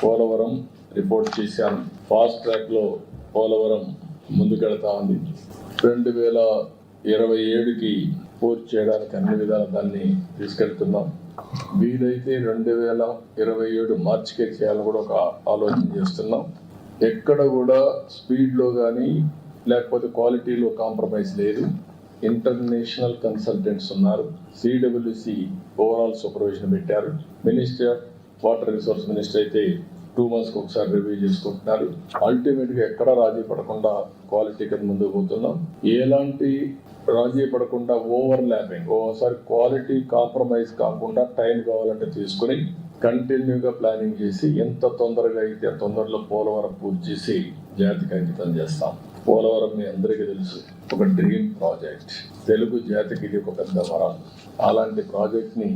Polavaram report చేశాను. Fast track లో పోలవరం ముందుకెళ్తా ఉంది. 2027కి పూర్తి చేయడానికి అన్ని విధాలు దాన్ని తీసుకెళ్తున్నాం. వీలైతే 2027 మార్చికే చేయాలని కూడా ఒక ఆలోచన చేస్తున్నాం. ఎక్కడ కూడా స్పీడ్లో కానీ లేకపోతే క్వాలిటీలో కాంప్రమైజ్ లేదు. ఇంటర్నేషనల్ కన్సల్టెంట్స్ ఉన్నారు. సిడబ్ల్యూసి ఓవరాల్ సూపర్విజన్ పెట్టారు. Ministry of water resource minister అయితే 2 months ఒకసారి రివ్యూ చేసుకుంటున్నారు. అల్టిమేట్ గా ఎక్కడ రాజీ పడకుండా క్వాలిటీ కింద ముందుకు పోతున్నాం. ఎలాంటి రాజీ పడకుండా ఓవర్ ల్యాపింగ్, ఓసారి క్వాలిటీ కాంప్రమైజ్ కాకుండా టైం కావాలంటే తీసుకుని కంటిన్యూగా ప్లానింగ్ చేసి ఎంత తొందరగా అయితే తొందరలో పోలవరం పూర్తి చేసి జాతికి అంకితం చేస్తాం. పోలవరం మీ అందరికీ తెలుసు, ఒక డ్రీమ్ ప్రాజెక్ట్. తెలుగు జాతికి ఇది ఒక పెద్ద వరం. అలాంటి ప్రాజెక్ట్ ని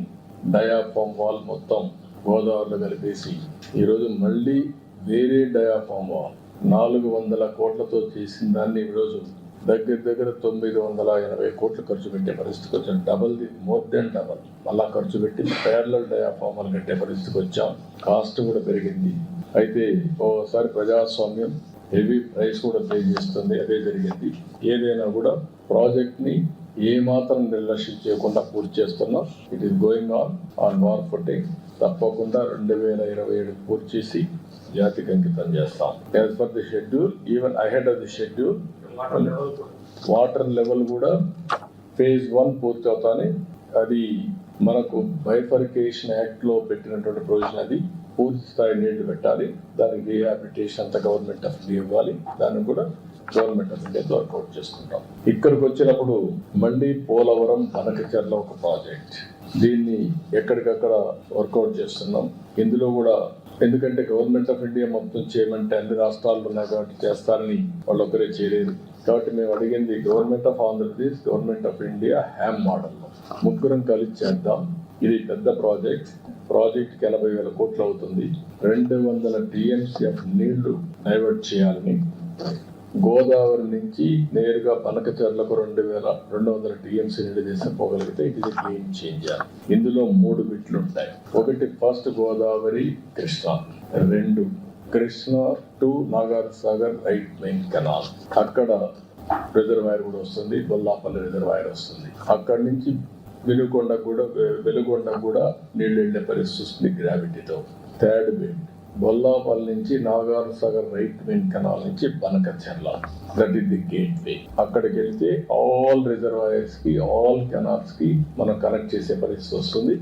డయాఫామ్ వాల్ మొత్తం గోదావరిలో కలిపేసి ఈరోజు మళ్ళీ వేరే డయాఫామ్ వాల్ 400 కోట్లతో చేసిన దాన్ని ఈరోజు దగ్గర 980 కోట్లు ఖర్చు పెట్టే పరిస్థితికి వచ్చాం. మోర్ దెన్ డబల్ అలా ఖర్చు పెట్టి ప్యారలల్ డయాఫామ్ వాల్ కట్టే పరిస్థితికి వచ్చాం. కాస్ట్ కూడా పెరిగింది. అయితే ఓసారి ప్రజాస్వామ్యం హెవీ ప్రైస్ కూడా పే చేస్తుంది. అదే జరిగింది. ఏదైనా కూడా ప్రాజెక్ట్ ని ఏ మాత్రం నిర్లక్ష్యం చేయకుండా పూర్తి చేస్తున్నాం. It is going on war footing. తప్పకుండా 2027 పూర్తి చేసి జాతికి అంకితం చేస్తాం. As per the schedule, even ahead of the schedule, water level కూడా ఫేజ్ 1 పూర్తి అవుతానే. అది మనకు బైఫర్కేషన్ యాక్ట్ లో పెట్టినటువంటి ప్రొవిజన్. అది పూర్తి స్థాయి నీళ్లు పెట్టాలి. దానికి రీహాబిలిటేషన్ అంతా గవర్నమెంట్ ఆఫ్ ఇండియా ఇవ్వాలి. దాన్ని కూడా గవర్నమెంట్ ఆఫ్ ఇండియా వర్కౌట్ చేసుకుంటాం. ఇక్కడికి వచ్చినప్పుడు మళ్ళీ పోలవరం బనకచెర్ల ఒక ప్రాజెక్ట్. దీన్ని ఎక్కడికక్కడ వర్కౌట్ చేస్తున్నాం. ఇందులో కూడా ఎందుకంటే గవర్నమెంట్ ఆఫ్ ఇండియా మొత్తం చేయమంటే అన్ని రాష్ట్రాలు ఉన్నాయి కాబట్టి చేస్తారని వాళ్ళు ఒకరే చేయలేదు. కాబట్టి మేము అడిగింది government of Andhra Pradesh, government of India HAM మోడల్లో ముగ్గురం కలిసి చేద్దాం. ఇది పెద్ద ప్రాజెక్ట్. ప్రాజెక్ట్కి 80,000 కోట్లు అవుతుంది. 200 TMCF నీళ్లు డైవర్ట్ చేయాలని, గోదావరి నుంచి నేరుగా బనకచెర్లకు 2,200 TMC నీళ్లు తీసుకుపోగలిగితే ఇది క్లీన్ చేంజర్. ఇందులో 3 బిట్లు ఉంటాయి. ఒకటి first Godavari Krishna, 2 Krishna to Nagarjunasagar right main canal. అక్కడ రిజర్వాయర్ కూడా వస్తుంది. బొల్లాపల్లి రిజర్వాయర్ వస్తుంది. అక్కడి నుంచి వెలుగొండ కూడా నీళ్ళు వెళ్ళే పరిస్థితి వస్తుంది గ్రావిటీతో. థర్డ్ బిట్ బొల్లాపల్లి నుంచి నాగార్జునసాగర్ రైట్ మెయిన్ కెనాల్ నుంచి Banakacherla. That is the gateway. అక్కడికి వెళ్తే ఆల్ రిజర్వాయర్స్ కి, ఆల్ కెనాల్స్ కి మనం కనెక్ట్ చేసే పరిస్థితి వస్తుంది.